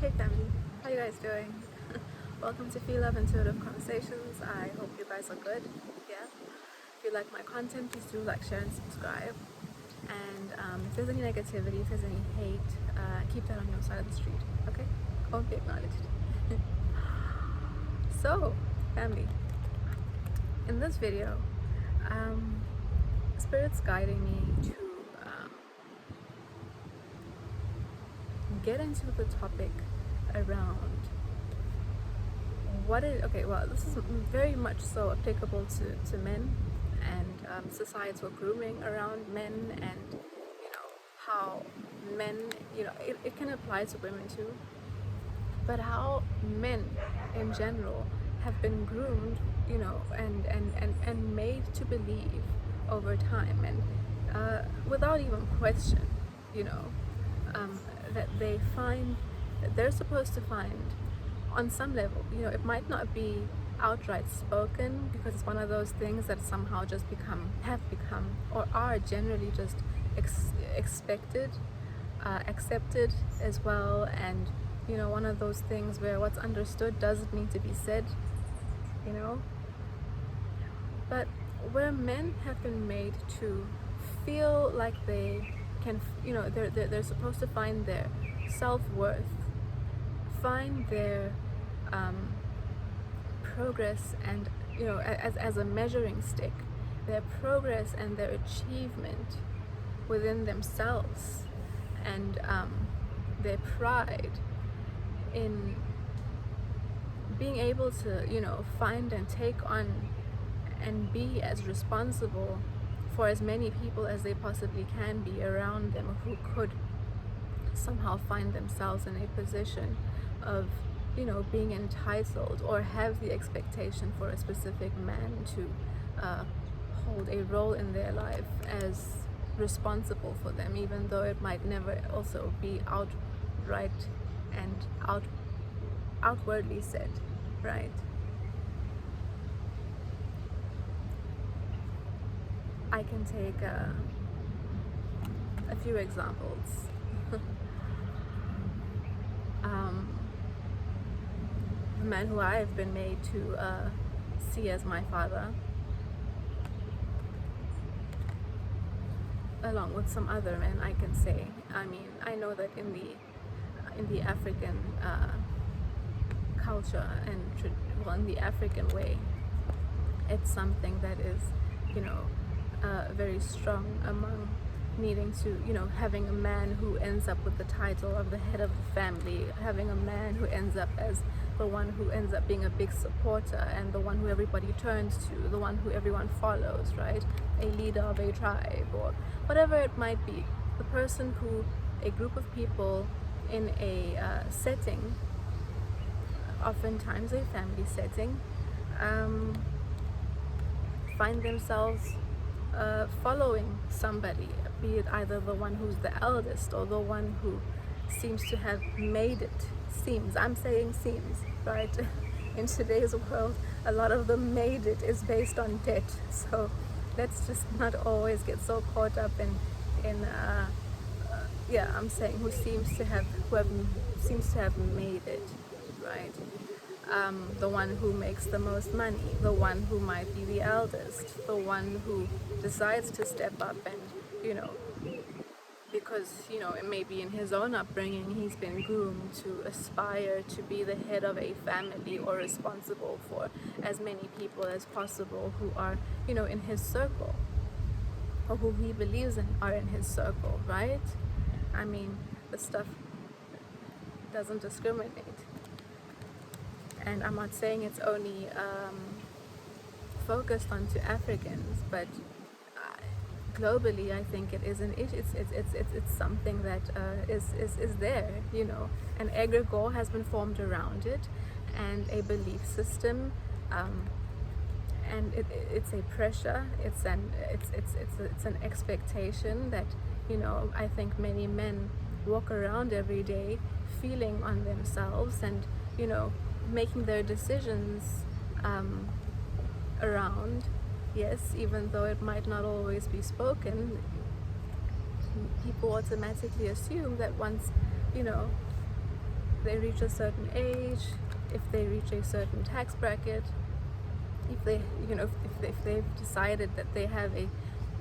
Hey family, how you guys doing? Welcome to Phie.Love Intuitive Conversations. I hope you guys are good. Yeah. If you like my content, please do like, share, and subscribe. And if there's any negativity, if there's any hate, keep that on your side of the street. Okay? Won't be acknowledged. So, family, in this video, Spirit's guiding me to get into the topic around this is very much so applicable to men and societal grooming around men, and how men, it can apply to women too, but how men in general have been groomed, and made to believe over time, and without even question, that they find that they're supposed to find on some level. It might not be outright spoken, because it's one of those things that somehow just have become or are generally just expected, accepted as well, and one of those things where what's understood doesn't need to be said, but where men have been made to feel like they can, they're supposed to find their self-worth, find their progress, and as a measuring stick, their progress and their achievement within themselves, and their pride in being able to find and take on and be as responsible for as many people as they possibly can be around them, who could somehow find themselves in a position of being entitled or have the expectation for a specific man to hold a role in their life as responsible for them, even though it might never also be outright and outwardly said, right? I can take a few examples. The man who I have been made to see as my father, along with some other men, I can say. I know that in the African culture and in the African way, it's something that is very strong among needing to, having a man who ends up with the title of the head of the family, having a man who ends up as the one who ends up being a big supporter and the one who everybody turns to, the one who everyone follows, right? A leader of a tribe or whatever it might be. The person who a group of people in a setting, oftentimes a family setting, find themselves following somebody, be it either the one who's the eldest or the one who seems to have made it. I'm saying seems, right? In today's world, a lot of the made it is based on debt, so let's just not always get so caught up in I'm saying who seems to have made it, right? The one who makes the most money, the one who might be the eldest, the one who decides to step up and, because, it may be in his own upbringing, he's been groomed to aspire to be the head of a family or responsible for as many people as possible who are, in his circle, or who he believes are in his circle, right? The stuff doesn't discriminate. And I'm not saying it's only focused onto Africans, but globally, I think it is it's something that is there, An egregore has been formed around it, and a belief system, and it's a pressure. It's an expectation that I think many men walk around every day feeling on themselves, and making their decisions around. Yes, even though it might not always be spoken, people automatically assume that once they reach a certain age, if they reach a certain tax bracket, if they, if they've decided that they have a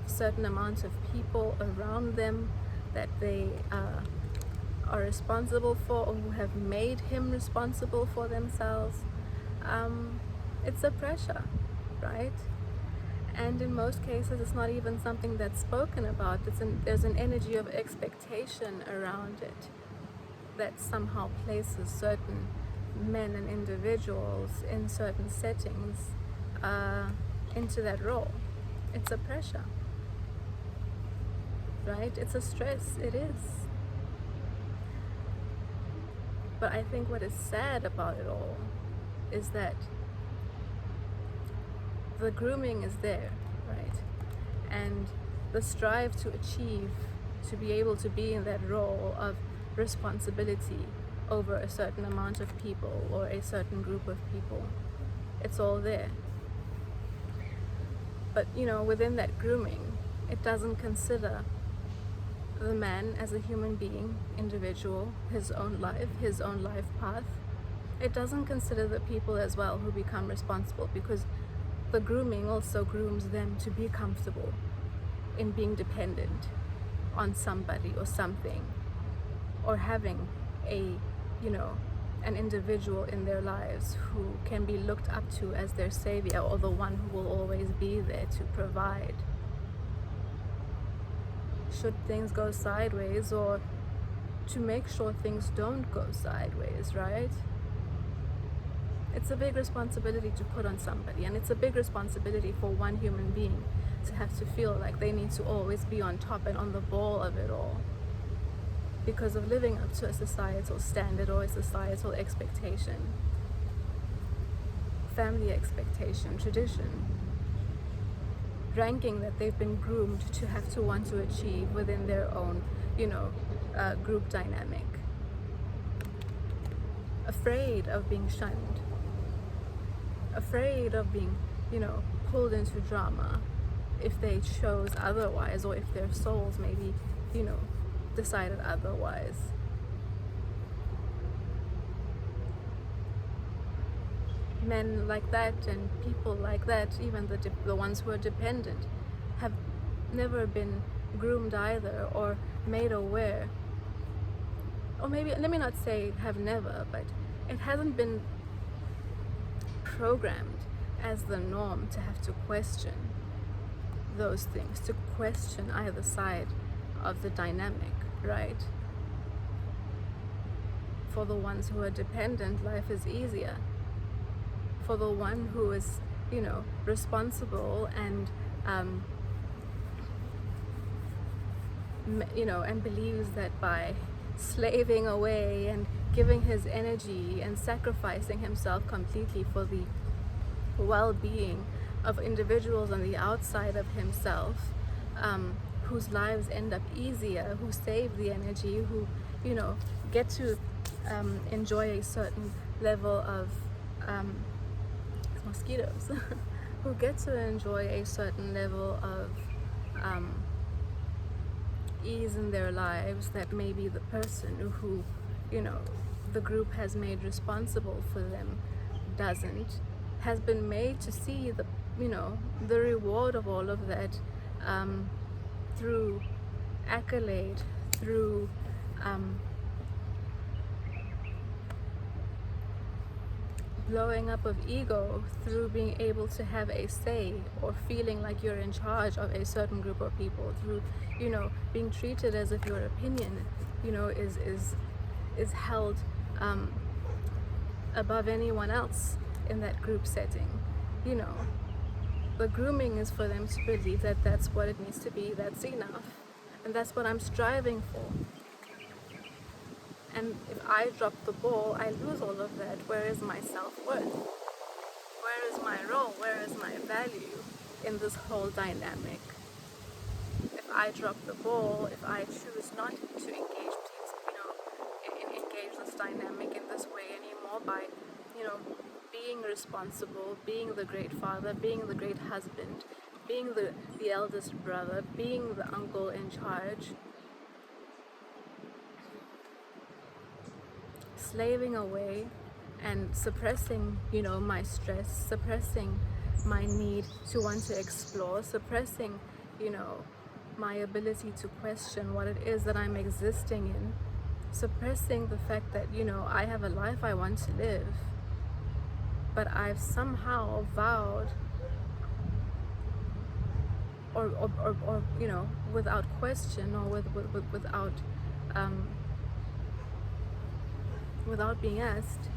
certain amount of people around them that they are responsible for, or who have made him responsible for themselves, it's a pressure, right? And in most cases, it's not even something that's spoken about. There's an energy of expectation around it that somehow places certain men and individuals in certain settings into that role. It's a pressure, right? It's a stress. It is. But I think what is sad about it all is that the grooming is there, right? And the strive to achieve, to be able to be in that role of responsibility over a certain amount of people or a certain group of people, it's all there. But within that grooming, it doesn't consider the man as a human being, individual, his own life path. It doesn't consider the people as well who become responsible, because the grooming also grooms them to be comfortable in being dependent on somebody or something, or having an individual in their lives who can be looked up to as their savior, or the one who will always be there to provide should things go sideways, or to make sure things don't go sideways, right? It's a big responsibility to put on somebody, and it's a big responsibility for one human being to have to feel like they need to always be on top and on the ball of it all, because of living up to a societal standard or a societal expectation, family expectation, tradition, ranking that they've been groomed to have to want to achieve within their own, group dynamic. Afraid of being shunned, afraid of being, pulled into drama if they chose otherwise, or if their souls maybe, decided otherwise. Men like that and people like that, even the ones who are dependent, have never been groomed either, or made aware, or maybe, let me not say have never, but it hasn't been programmed as the norm to have to question those things, to question either side of the dynamic, right? For the ones who are dependent, life is easier. For the one who is, responsible and, and believes that by slaving away and giving his energy and sacrificing himself completely for the well-being of individuals on the outside of himself, whose lives end up easier, who save the energy, who, get to enjoy a certain level of mosquitoes who get to enjoy a certain level of ease in their lives that maybe the person who, the group has made responsible for them doesn't, has been made to see the, the reward of all of that through accolade, through blowing up of ego, through being able to have a say, or feeling like you're in charge of a certain group of people, through, being treated as if your opinion, is held above anyone else in that group setting. The grooming is for them to believe that that's what it needs to be, that's enough, and that's what I'm striving for. And if I drop the ball, I lose all of that. Where is my self-worth? Where is my role? Where is my value in this whole dynamic? If I drop the ball, if I choose not to engage, engage this dynamic in this way anymore by, being responsible, being the great father, being the great husband, being the eldest brother, being the uncle in charge, slaving away and suppressing, my stress, suppressing my need to want to explore, suppressing, my ability to question what it is that I'm existing in, suppressing the fact that, I have a life I want to live, but I've somehow vowed or without question or without being asked,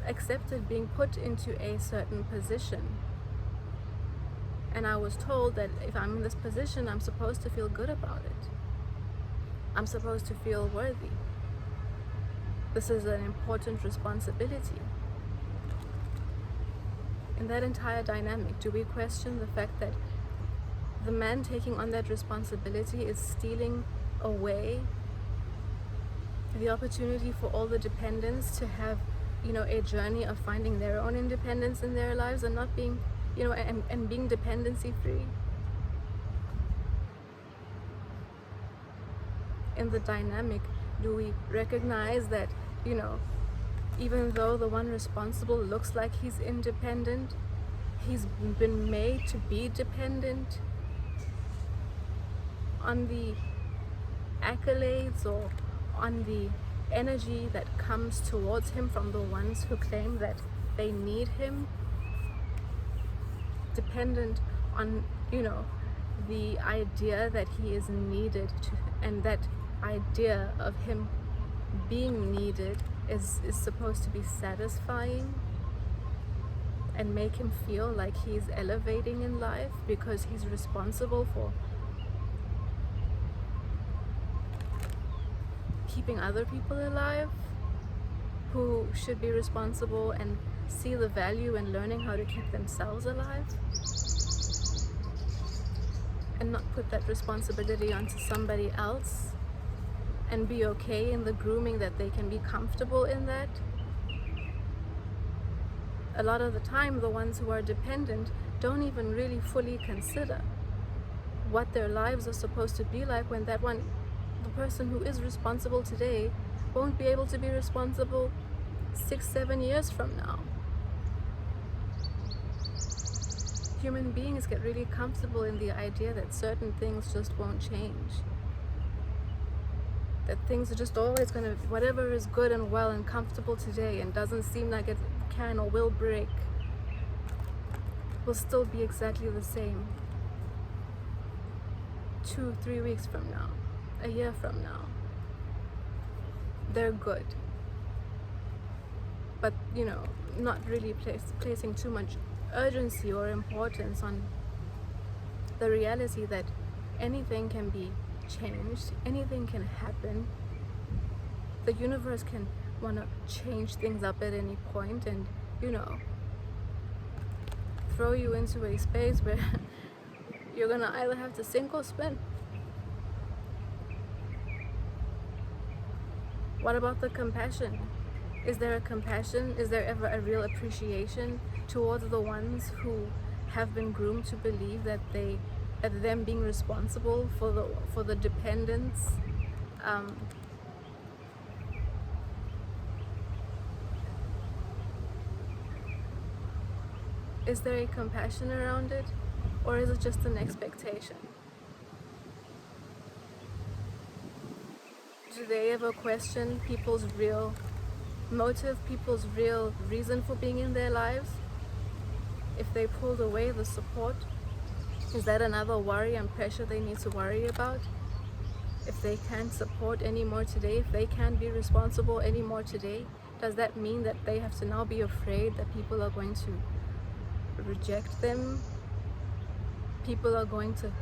accepted being put into a certain position. And I was told that if I'm in this position, I'm supposed to feel good about it. I'm supposed to feel worthy. This is an important responsibility. In that entire dynamic, do we question the fact that the man taking on that responsibility is stealing away the opportunity for all the dependents to have, a journey of finding their own independence in their lives and not being, and being dependency free? In the dynamic, do we recognize that, even though the one responsible looks like he's independent, he's been made to be dependent on the accolades or on the energy that comes towards him from the ones who claim that they need him, dependent on, the idea that he is needed to, and that idea of him being needed is supposed to be satisfying and make him feel like he's elevating in life because he's responsible for keeping other people alive who should be responsible and see the value in learning how to keep themselves alive, and not put that responsibility onto somebody else and be okay in the grooming that they can be comfortable in that. A lot of the time, the ones who are dependent don't even really fully consider what their lives are supposed to be like when the person who is responsible today won't be able to be responsible 6-7 years from now. Human beings get really comfortable in the idea that certain things just won't change. That things are just always going to, whatever is good and well and comfortable today and doesn't seem like it can or will break, will still be exactly the same 2-3 weeks from now, a year from now. They're good, but not really placing too much urgency or importance on the reality that anything can be changed, anything can happen. The universe can want to change things up at any point and throw you into a space where you're gonna either have to sink or swim. What about the compassion? Is there a compassion? Is there ever a real appreciation towards the ones who have been groomed to believe that them being responsible for the dependence is there a compassion around it, or is it just an expectation? Do they ever question people's real motive, people's real reason for being in their lives? If they pulled away the support, is that another worry and pressure they need to worry about? If they can't support anymore today, if they can't be responsible anymore today, does that mean that they have to now be afraid that people are going to reject them? People are going to,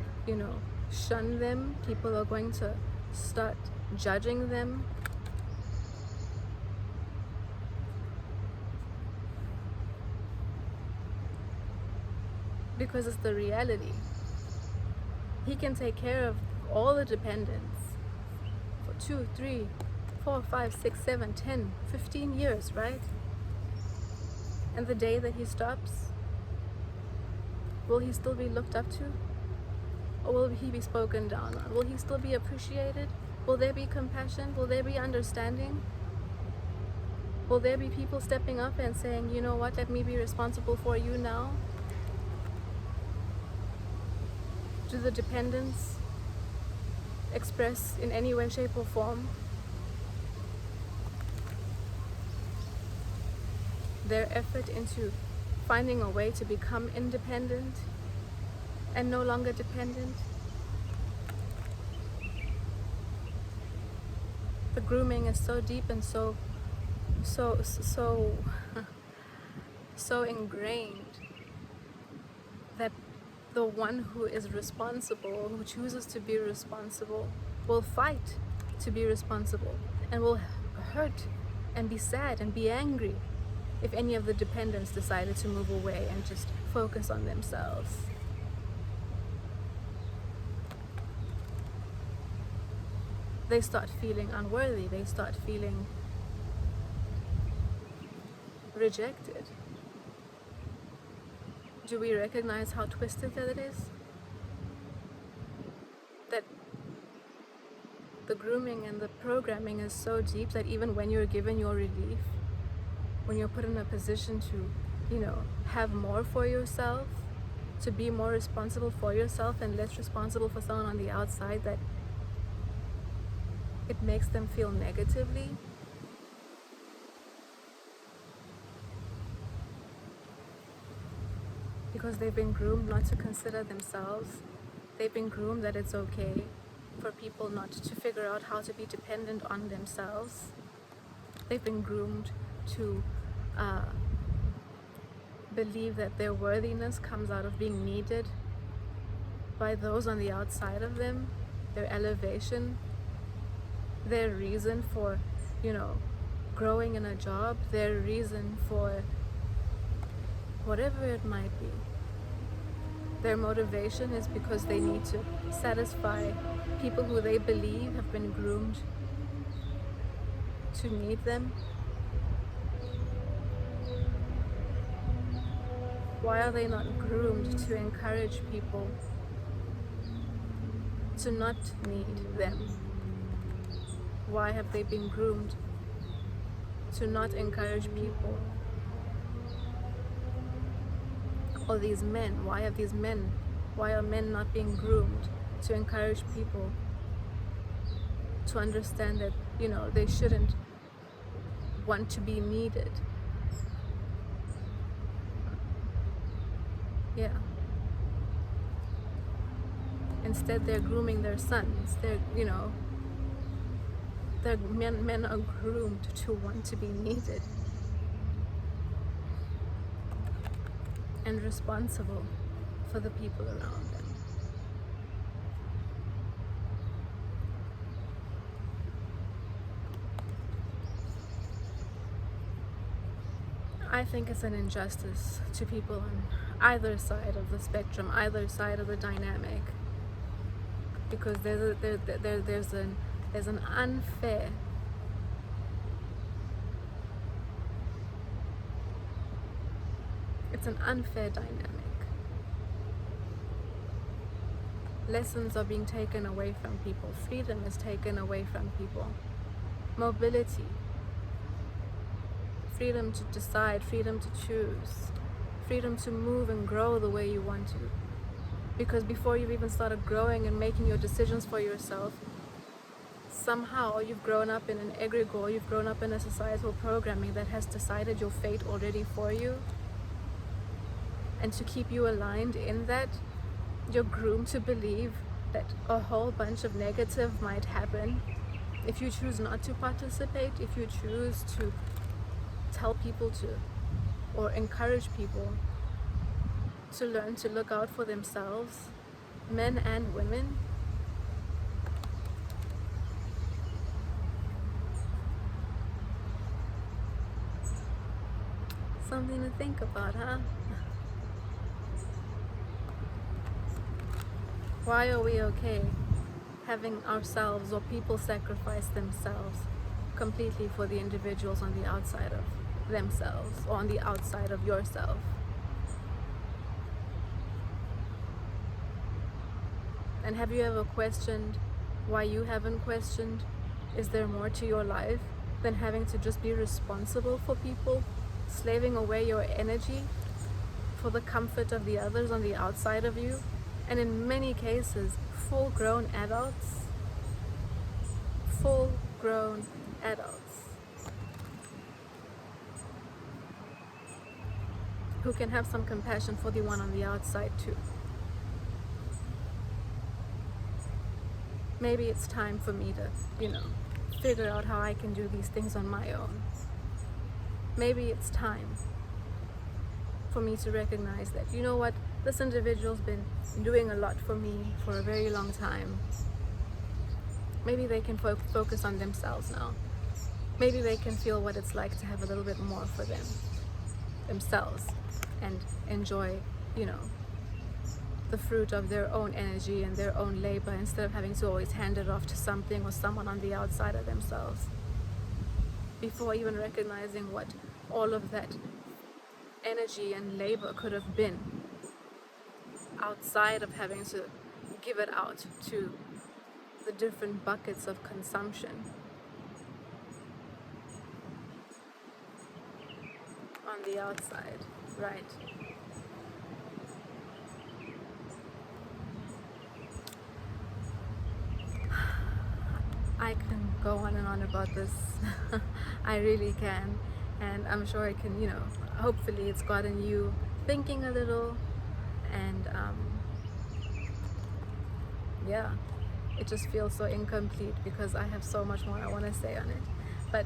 shun them? People are going to start judging them? Because it's the reality. He can take care of all the dependents for 2, 3, 4, 5, 6, 7, 10, 15 years, right? And the day that he stops, will he still be looked up to? Or will he be spoken down on? Will he still be appreciated? Will there be compassion? Will there be understanding? Will there be people stepping up and saying, you know what, let me be responsible for you now? Do the dependents express in any way, shape, or form their effort into finding a way to become independent and no longer dependent? The grooming is so deep and so so ingrained that the one who is responsible, who chooses to be responsible, will fight to be responsible and will hurt and be sad and be angry if any of the dependents decided to move away and just focus on themselves. They start feeling unworthy, they start feeling rejected. Do we recognize how twisted that it is? That the grooming and the programming is so deep that even when you're given your relief, when you're put in a position to, have more for yourself, to be more responsible for yourself and less responsible for someone on the outside, that it makes them feel negatively. Because they've been groomed not to consider themselves. They've been groomed that it's okay for people not to figure out how to be dependent on themselves. They've been groomed to believe that their worthiness comes out of being needed by those on the outside of them, their elevation, their reason for, growing in a job, their reason for whatever it might be. Their motivation is because they need to satisfy people who they believe have been groomed to need them. Why are they not groomed to encourage people to not need them? Why have they been groomed to not encourage people? Or these men, why are men not being groomed to encourage people to understand that, they shouldn't want to be needed? Yeah. Instead, they're grooming their sons. Men are groomed to want to be needed and responsible for the people around them. I think it's an injustice to people on either side of the spectrum, either side of the dynamic, because there's an unfair it's an unfair dynamic. Lessons are being taken away from people. Freedom is taken away from people. Mobility, freedom to decide, freedom to choose, freedom to move and grow the way you want to. Because before you've even started growing and making your decisions for yourself, somehow you've grown up in an egregore, you've grown up in a societal programming that has decided your fate already for you. And to keep you aligned in that, you're groomed to believe that a whole bunch of negative might happen if you choose not to participate, if you choose to tell people to, or encourage people to learn to look out for themselves, men and women. Something to think about, huh? Why are we okay having ourselves or people sacrifice themselves completely for the individuals on the outside of themselves or on the outside of yourself? And have you ever questioned why you haven't questioned? Is there more to your life than having to just be responsible for people, slaving away your energy for the comfort of the others on the outside of you. And in many cases, full-grown adults who can have some compassion for the one on the outside too. Maybe it's time for me to, figure out how I can do these things on my own. Maybe it's time for me to recognize that, you know what, this individual's been doing a lot for me for a very long time. Maybe they can focus on themselves now. Maybe they can feel what it's like to have a little bit more for themselves, and enjoy, the fruit of their own energy and their own labor, instead of having to always hand it off to something or someone on the outside of themselves, before even recognizing what all of that energy and labor could have been outside of having to give it out to the different buckets of consumption on the outside, right? I can go on and on about this. I really can. And I'm sure it can, hopefully it's gotten you thinking a little. And yeah, it just feels so incomplete because I have so much more I want to say on it. But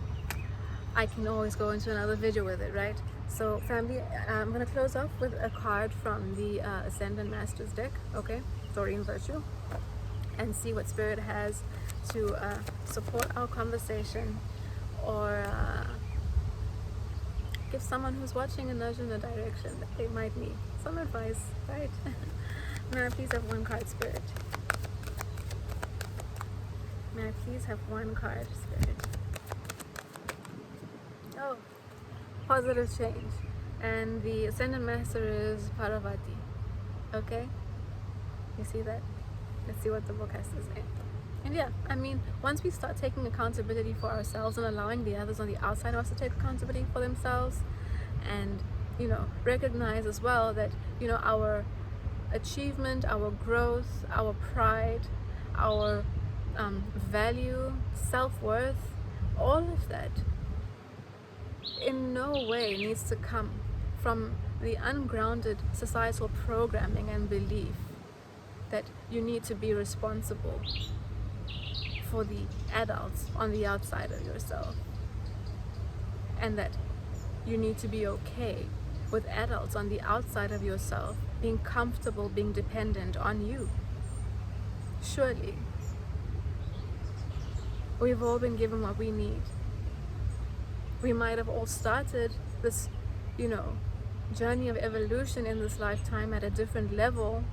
I can always go into another video with it, right? So family, I'm going to close off with a card from the Ascendant Masters deck, okay? Doreen Virtue. And see what Spirit has to support our conversation, or give someone who's watching a nudge in a direction that they might need. Some advice, right? May I please have one card, Spirit? May I please have one card, Spirit? Oh, positive change. And the Ascendant Master is Parvati. Okay? You see that? Let's see what the book has to say. And yeah, once we start taking accountability for ourselves and allowing the others on the outside of us to take accountability for themselves, and recognize as well that our achievement, our growth, our pride, our value, self-worth, all of that in no way needs to come from the ungrounded societal programming and belief that you need to be responsible for the adults on the outside of yourself, and that you need to be okay with adults on the outside of yourself being comfortable being dependent on you. Surely we've all been given what we need. We might have all started this journey of evolution in this lifetime at a different level,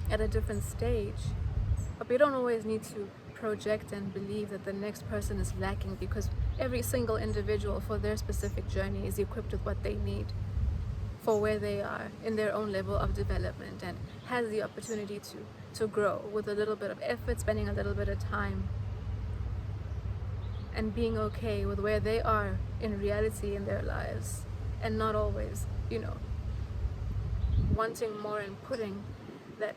at a different stage, but we don't always need to project and believe that the next person is lacking, because every single individual for their specific journey is equipped with what they need for where they are in their own level of development, and has the opportunity to grow with a little bit of effort, spending a little bit of time, and being okay with where they are in reality in their lives, and not always wanting more and putting that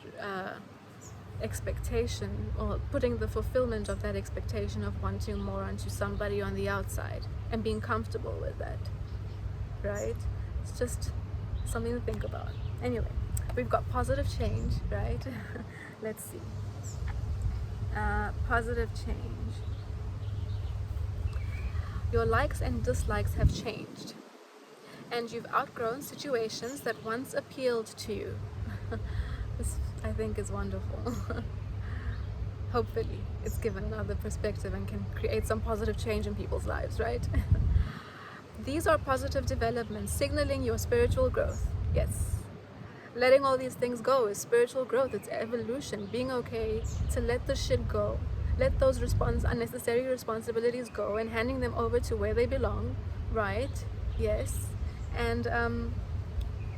expectation, or putting the fulfillment of that expectation of wanting more onto somebody on the outside, and being comfortable with that, right? It's just something to think about. Anyway, we've got positive change, right? Let's see. Positive change. Your likes and dislikes have changed, and you've outgrown situations that once appealed to you. This, I think, is wonderful. Hopefully it's given another perspective and can create some positive change in people's lives, right? These are positive developments signaling your spiritual growth. Yes, letting all these things go is spiritual growth. It's evolution. Being okay to let the shit go, let those unnecessary responsibilities go, and handing them over to where they belong, right? Yes. And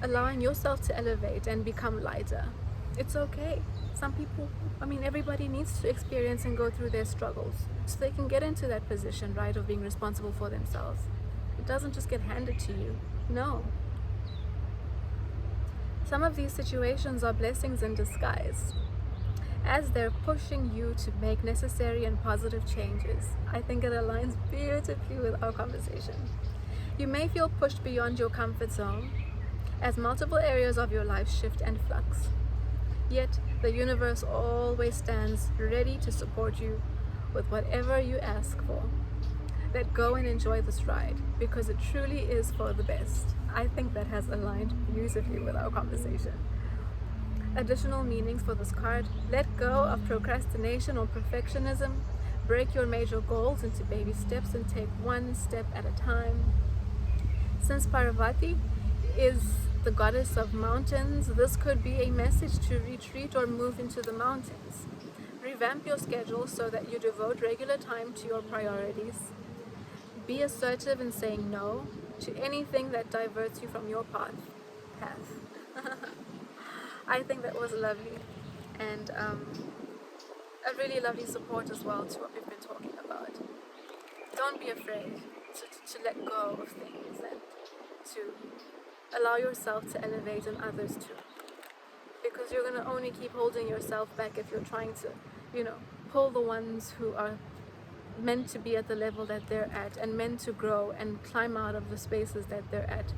allowing yourself to elevate and become lighter. It's okay. Some people, I mean, everybody needs to experience and go through their struggles so they can get into that position, right, of being responsible for themselves. It doesn't just get handed to you. No. Some of these situations are blessings in disguise. As they're pushing you to make necessary and positive changes, I think it aligns beautifully with our conversation. You may feel pushed beyond your comfort zone as multiple areas of your life shift and flux. Yet, the universe always stands ready to support you with whatever you ask for. Let go and enjoy this ride, because it truly is for the best. I think that has aligned beautifully with our conversation. Additional meanings for this card: let go of procrastination or perfectionism. Break your major goals into baby steps and take one step at a time. Since Parvati is the goddess of mountains, this could be a message to retreat or move into the mountains. Revamp your schedule so that you devote regular time to your priorities. Be assertive in saying no to anything that diverts you from your path. I think that was lovely, and a really lovely support as well to what we've been talking about. Don't be afraid to let go of things and to allow yourself to elevate and others too. Because you're going to only keep holding yourself back if you're trying to, pull the ones who are meant to be at the level that they're at and meant to grow and climb out of the spaces that they're at.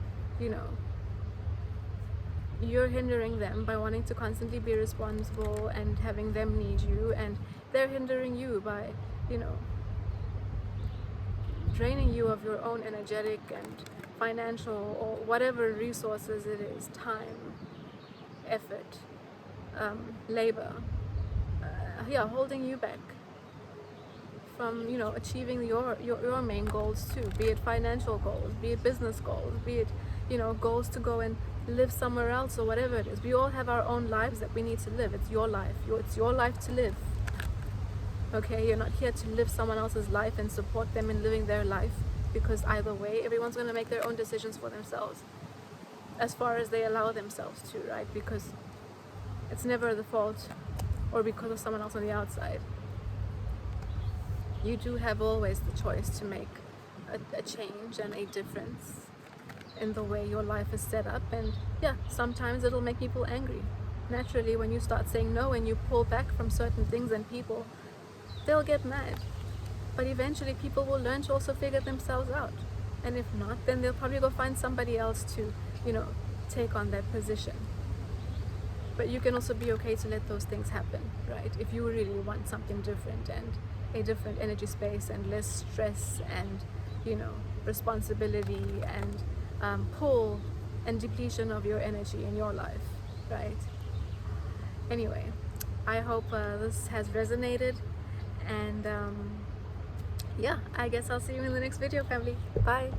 You're hindering them by wanting to constantly be responsible and having them need you, and they're hindering you by, draining you of your own energetic and financial or whatever resources it is, time, effort, labor, holding you back from achieving your main goals too, be it financial goals, be it business goals, be it goals to go and live somewhere else or whatever it is. We all have our own lives that we need to live. It's your life. It's your life to live. Okay, you're not here to live someone else's life and support them in living their life, because either way, everyone's going to make their own decisions for themselves as far as they allow themselves to, right? Because it's never the fault or because of someone else on the outside. You do have always the choice to make a change and a difference in the way your life is set up, and sometimes it'll make people angry. Naturally, when you start saying no and you pull back from certain things and people, they'll get mad. But eventually people will learn to also figure themselves out, and if not, then they'll probably go find somebody else to take on that position. But you can also be okay to let those things happen, right? If you really want something different and a different energy space and less stress and responsibility and pull and depletion of your energy in your life, right? Anyway, I hope this has resonated, and I guess I'll see you in the next video, family. Bye.